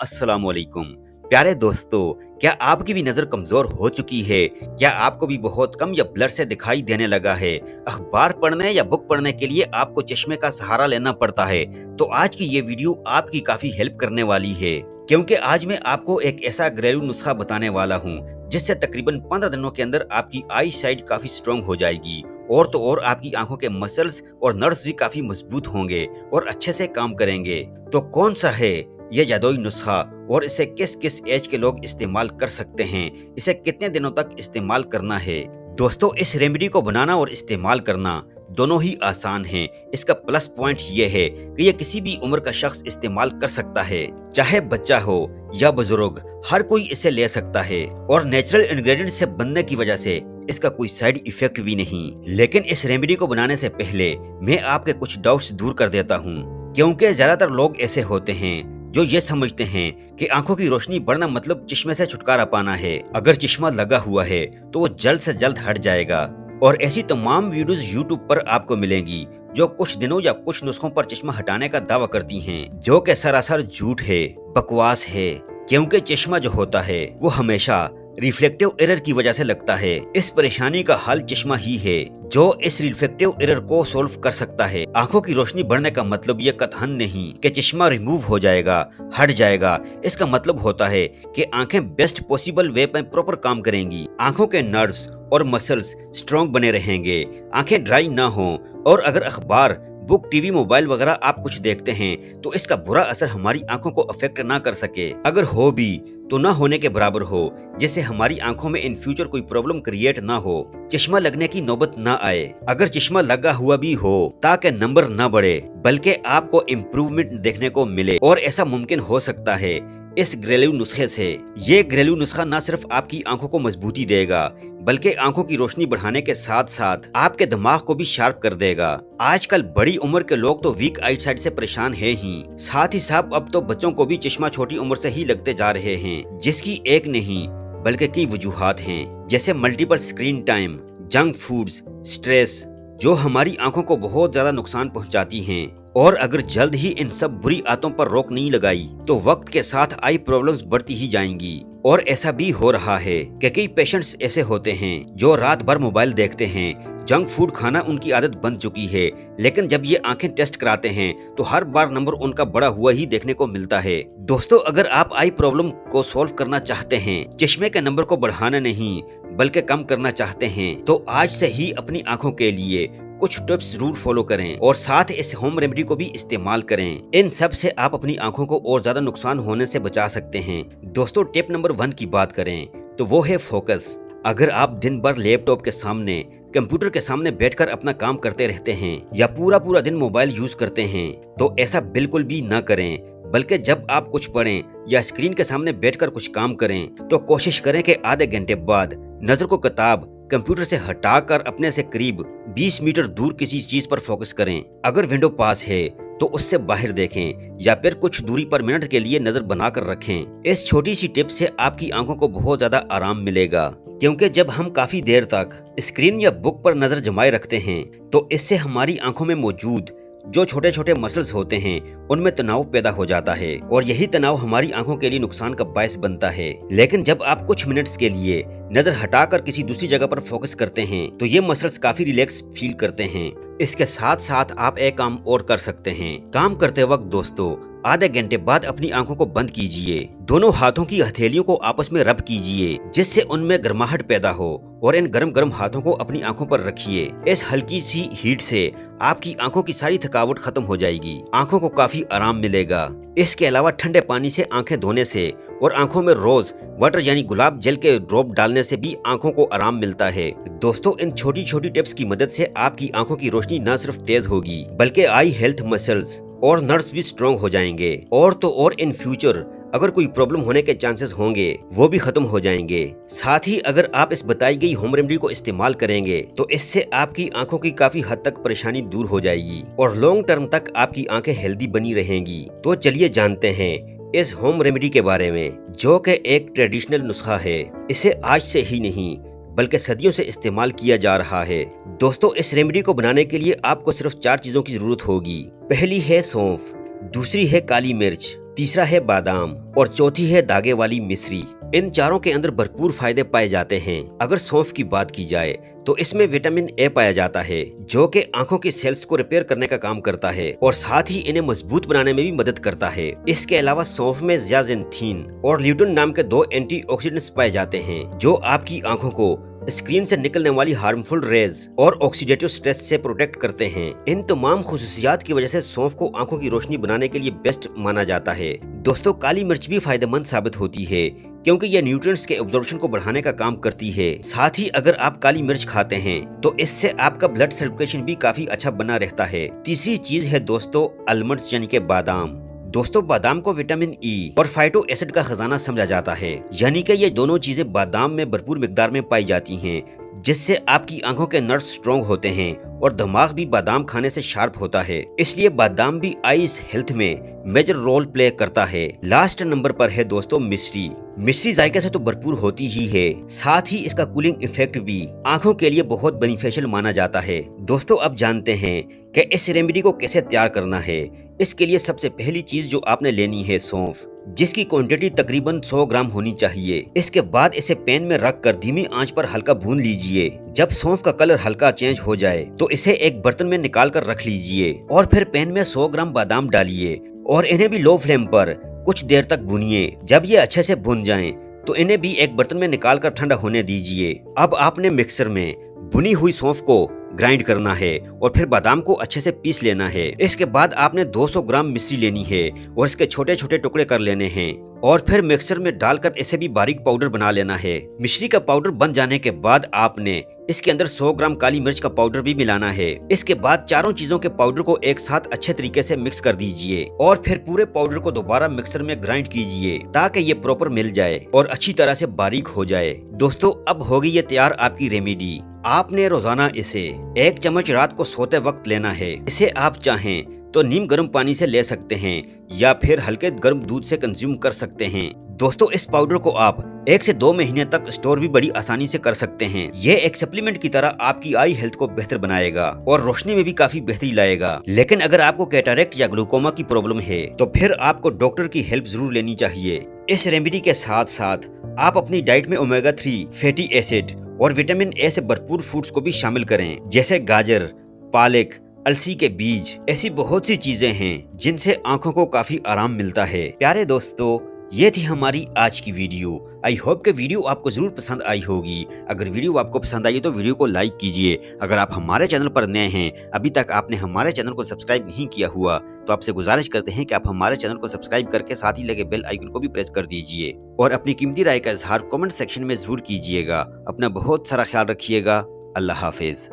अस्सलाम वालेकुम। प्यारे दोस्तों, क्या आपकी भी नज़र कमज़ोर हो चुकी है? क्या आपको भी बहुत कम या ब्लर से दिखाई देने लगा है? अखबार पढ़ने या बुक पढ़ने के लिए आपको चश्मे का सहारा लेना पड़ता है। तो आज की ये वीडियो आपकी काफ़ी हेल्प करने वाली है, क्योंकि आज मैं आपको एक ऐसा घरेलू नुस्खा बताने वाला हूँ जिससे तकरीबन 15 दिनों के अंदर आपकी आई साइट काफ़ी स्ट्रॉन्ग हो जाएगी। और तो और आपकी आंखों के मसल्स और नर्व्स भी काफ़ी मजबूत होंगे और अच्छे से काम करेंगे। तो कौन सा है ये जादुई नुस्खा और इसे किस किस एज के लोग इस्तेमाल कर सकते हैं? इसे कितने दिनों तक इस्तेमाल करना है? दोस्तों, इस रेमेडी को बनाना और इस्तेमाल करना दोनों ही आसान हैं। इसका प्लस पॉइंट ये है कि ये किसी भी उम्र का शख्स इस्तेमाल कर सकता है, चाहे बच्चा हो या बुजुर्ग, हर कोई इसे ले सकता है। और नेचुरल इंग्रेडिएंट से बनने की वजह से इसका कोई साइड इफेक्ट भी नहीं। लेकिन इस रेमेडी को बनाने से पहले मैं आपके कुछ डाउट्स दूर कर देता हूँ, क्योंकि ज्यादातर लोग ऐसे होते हैं जो ये समझते हैं कि आंखों की रोशनी बढ़ना मतलब चश्मे से छुटकारा पाना है। अगर चश्मा लगा हुआ है तो वो जल्द से जल्द हट जाएगा। और ऐसी तमाम वीडियोस यूट्यूब पर आपको मिलेंगी जो कुछ दिनों या कुछ नुस्खों पर चश्मा हटाने का दावा करती हैं, जो कि सरासर झूठ है, बकवास है। क्योंकि चश्मा जो होता है वो हमेशा रिफ्लेक्टिव एरर की वजह से लगता है। इस परेशानी का हल चश्मा ही है जो इस रिफ्लेक्टिव एरर को सोल्व कर सकता है। आंखों की रोशनी बढ़ने का मतलब ये कतई नहीं कि चश्मा रिमूव हो जाएगा, हट जाएगा। इसका मतलब होता है कि आंखें बेस्ट पॉसिबल वे में प्रॉपर काम करेंगी, आंखों के नर्व्स और मसल्स स्ट्रॉन्ग बने रहेंगे, आंखें ड्राई ना हो। और अगर अखबार, बुक, टीवी, मोबाइल वगैरह आप कुछ देखते हैं तो इसका बुरा असर हमारी आंखों को अफेक्ट ना कर सके। अगर हो भी तो ना होने के बराबर हो, जिससे हमारी आंखों में इन फ्यूचर कोई प्रॉब्लम क्रिएट ना हो, चश्मा लगने की नौबत ना आए। अगर चश्मा लगा हुआ भी हो ताकि नंबर ना बढ़े बल्कि आपको इम्प्रूवमेंट देखने को मिले। और ऐसा मुमकिन हो सकता है इस घरेलू नुस्खे से। ये घरेलू नुस्खा न सिर्फ आपकी आंखों को मजबूती देगा बल्कि आंखों की रोशनी बढ़ाने के साथ साथ आपके दिमाग को भी शार्प कर देगा। आजकल बड़ी उम्र के लोग तो वीक आई साइट से परेशान है ही, साथ ही साथ अब तो बच्चों को भी चश्मा छोटी उम्र से ही लगते जा रहे हैं, जिसकी एक नहीं बल्कि कई वजूहात हैं, जैसे multiple screen time, junk foods, stress, जो हमारी आंखों को बहुत ज्यादा नुकसान पहुंचाती हैं। और अगर जल्द ही इन सब बुरी आदतों पर रोक नहीं लगाई तो वक्त के साथ आई प्रॉब्लम्स बढ़ती ही जाएंगी। और ऐसा भी हो रहा है कि कई पेशेंट्स ऐसे होते हैं जो रात भर मोबाइल देखते हैं, जंक फूड खाना उनकी आदत बन चुकी है, लेकिन जब ये आंखें टेस्ट कराते हैं तो हर बार नंबर उनका बड़ा हुआ ही देखने को मिलता है। दोस्तों, अगर आप आई प्रॉब्लम को सॉल्व करना चाहते हैं, चश्मे के नंबर को बढ़ाना नहीं बल्कि कम करना चाहते हैं, तो आज से ही अपनी आंखों के लिए कुछ टिप्स जरूर फॉलो करें और साथ इस होम रेमेडी को भी इस्तेमाल करें। इन सब से आप अपनी आंखों को और ज्यादा नुकसान होने से बचा सकते हैं। दोस्तों, टिप नंबर 1 की बात करें तो वो है फोकस। अगर आप दिन भर लैपटॉप के सामने, कंप्यूटर के सामने बैठकर अपना काम करते रहते हैं या पूरा पूरा दिन मोबाइल यूज करते हैं तो ऐसा बिल्कुल भी न करें, बल्कि जब आप कुछ पढ़ें या स्क्रीन के सामने बैठकर कुछ काम करें तो कोशिश करें कि आधे घंटे बाद नजर को किताब, कंप्यूटर से हटाकर अपने से करीब 20 मीटर दूर किसी चीज पर फोकस करें। अगर विंडो पास है तो उससे बाहर देखें या फिर कुछ दूरी पर मिनट के लिए नजर बनाकर रखें। इस छोटी सी टिप से आपकी आंखों को बहुत ज्यादा आराम मिलेगा, क्योंकि जब हम काफी देर तक स्क्रीन या बुक पर नजर जमाए रखते हैं तो इससे हमारी आंखों में मौजूद जो छोटे छोटे मसल्स होते हैं उनमें तनाव पैदा हो जाता है और यही तनाव हमारी आंखों के लिए नुकसान का बायस बनता है। लेकिन जब आप कुछ मिनट्स के लिए नजर हटाकर किसी दूसरी जगह पर फोकस करते हैं तो ये मसल्स काफी रिलैक्स फील करते हैं। इसके साथ साथ आप एक काम और कर सकते हैं। काम करते वक्त दोस्तों आधे घंटे बाद अपनी आंखों को बंद कीजिए, दोनों हाथों की हथेलियों को आपस में रब कीजिए जिससे उनमें गर्माहट पैदा हो और इन गरम गरम हाथों को अपनी आंखों पर रखिए। इस हल्की सी हीट से आपकी आंखों की सारी थकावट खत्म हो जाएगी, आंखों को काफी आराम मिलेगा। इसके अलावा ठंडे पानी से आंखें धोने से और आंखों में रोज वाटर यानी गुलाब जल के ड्रॉप डालने से भी आंखों को आराम मिलता है। दोस्तों, इन छोटी छोटी टिप्स की मदद से आपकी आंखों की रोशनी न सिर्फ तेज होगी बल्कि आई हेल्थ मसल्स और नर्व्स भी स्ट्रॉन्ग हो जाएंगे। और तो और इन फ्यूचर अगर कोई प्रॉब्लम होने के चांसेस होंगे वो भी खत्म हो जाएंगे। साथ ही अगर आप इस बताई गई होम रेमेडी को इस्तेमाल करेंगे तो इससे आपकी आंखों की काफी हद तक परेशानी दूर हो जाएगी और लॉन्ग टर्म तक आपकी आंखें हेल्दी बनी रहेंगी। तो चलिए जानते हैं इस होम रेमेडी के बारे में, जो कि एक ट्रेडिशनल नुस्खा है। इसे आज से ही नहीं बल्कि सदियों से इस्तेमाल किया जा रहा है। दोस्तों, इस रेमेडी को बनाने के लिए आपको सिर्फ 4 चीजों की जरूरत होगी। पहली है सौंफ, दूसरी है काली मिर्च, तीसरा है बादाम और चौथी है धागे वाली मिश्री। इन चारों के अंदर भरपूर फायदे पाए जाते हैं। अगर सौंफ की बात की जाए तो इसमें विटामिन ए पाया जाता है, जो कि आंखों की सेल्स को रिपेयर करने का काम करता है और साथ ही इन्हें मजबूत बनाने में भी मदद करता है। इसके अलावा सौंफ में ज़ियाज़ेंथीन और ल्यूटिन नाम के 2 एंटीऑक्सीडेंट्स पाए जाते हैं, जो आपकी आंखों को स्क्रीन से निकलने वाली हार्मफुल रेज और ऑक्सीडेटिव स्ट्रेस से प्रोटेक्ट करते हैं। इन तमाम खुसूसियात की वजह से सौंफ को आंखों की रोशनी बनाने के लिए बेस्ट माना जाता है। दोस्तों, काली मिर्च भी फायदेमंद साबित होती है, क्योंकि यह न्यूट्रिएंट्स के एब्जॉर्प्शन को बढ़ाने का काम करती है। साथ ही अगर आप काली मिर्च खाते हैं तो इससे आपका ब्लड सर्कुलेशन भी काफी अच्छा बना रहता है। तीसरी चीज है दोस्तों आलमंड्स यानी कि बादाम। दोस्तों, बादाम को विटामिन ई और फाइटो एसिड का खजाना समझा जाता है, यानी कि ये दोनों चीजें बादाम में भरपूर मिकदार में पाई जाती हैं, जिससे आपकी आंखों के नर्व स्ट्रॉन्ग होते हैं और दिमाग भी बादाम खाने से शार्प होता है। इसलिए बादाम भी आईज हेल्थ में मेजर रोल प्ले करता है। लास्ट नंबर पर है दोस्तों मिश्री। मिश्री जायके से तो भरपूर होती ही है, साथ ही इसका कूलिंग इफेक्ट भी आंखों के लिए बहुत बेनिफिशियल माना जाता है। दोस्तों, अब जानते हैं कि इस रेमेडी को कैसे तैयार करना है। इसके लिए सबसे पहली चीज जो आपने लेनी है सौंफ, जिसकी क्वांटिटी तकरीबन 100 ग्राम होनी चाहिए। इसके बाद इसे पैन में रखकर धीमी आंच पर हल्का भून लीजिए। जब सौंफ का कलर हल्का चेंज हो जाए तो इसे एक बर्तन में निकाल कर रख लीजिए और फिर पैन में 100 ग्राम बादाम डालिए और इन्हें भी लो फ्लेम पर कुछ देर तक भूनिए। जब ये अच्छे से भुन जाएं, तो इन्हें भी एक बर्तन में निकाल कर ठंडा होने दीजिए। अब आपने मिक्सर में भुनी हुई सौंफ को ग्राइंड करना है और फिर बादाम को अच्छे से पीस लेना है। इसके बाद आपने 200 ग्राम मिश्री लेनी है और इसके छोटे छोटे टुकड़े कर लेने हैं और फिर मिक्सर में डालकर इसे भी बारीक पाउडर बना लेना है। मिश्री का पाउडर बन जाने के बाद आपने इसके अंदर 100 ग्राम काली मिर्च का पाउडर भी मिलाना है। इसके बाद चारों चीजों के पाउडर को एक साथ अच्छे तरीके से मिक्स कर दीजिए और फिर पूरे पाउडर को दोबारा मिक्सर में ग्राइंड कीजिए ताकि ये प्रॉपर मिल जाए और अच्छी तरह से बारीक हो जाए। दोस्तों, अब होगी ये तैयार आपकी रेमेडी। आपने रोजाना इसे 1 चम्मच रात को सोते वक्त लेना है। इसे आप चाहें तो नीम गर्म पानी से ले सकते हैं या फिर हल्के गर्म दूध से कंज्यूम कर सकते हैं। दोस्तों, इस पाउडर को आप 1 से 2 महीने तक स्टोर भी बड़ी आसानी से कर सकते हैं। ये एक सप्लीमेंट की तरह आपकी आई हेल्थ को बेहतर बनाएगा और रोशनी में भी काफी बेहतरी लाएगा। लेकिन अगर आपको कैटरेक्ट या ग्लूकोमा की प्रॉब्लम है तो फिर आपको डॉक्टर की हेल्प जरूर लेनी चाहिए। इस रेमेडी के साथ साथ आप अपनी डाइट में ओमेगा 3 फैटी एसिड और विटामिन ए से भरपूर फूड्स को भी शामिल करें, जैसे गाजर, पालक, अलसी के बीज। ऐसी बहुत सी चीजें हैं जिनसे आंखों को काफी आराम मिलता है। प्यारे दोस्तों, ये थी हमारी आज की वीडियो। आई होप कि वीडियो आपको जरूर पसंद आई होगी। अगर वीडियो आपको पसंद आई तो वीडियो को लाइक कीजिए। अगर आप हमारे चैनल पर नए हैं, अभी तक आपने हमारे चैनल को सब्सक्राइब नहीं किया हुआ, तो आपसे गुजारिश करते हैं कि आप हमारे चैनल को सब्सक्राइब करके साथ ही लगे बेल आइकन को भी प्रेस कर दीजिए और अपनी कीमती राय का इजहार कमेंट सेक्शन में जरूर कीजिएगा। अपना बहुत सारा ख्याल रखिएगा। अल्लाह हाफिज।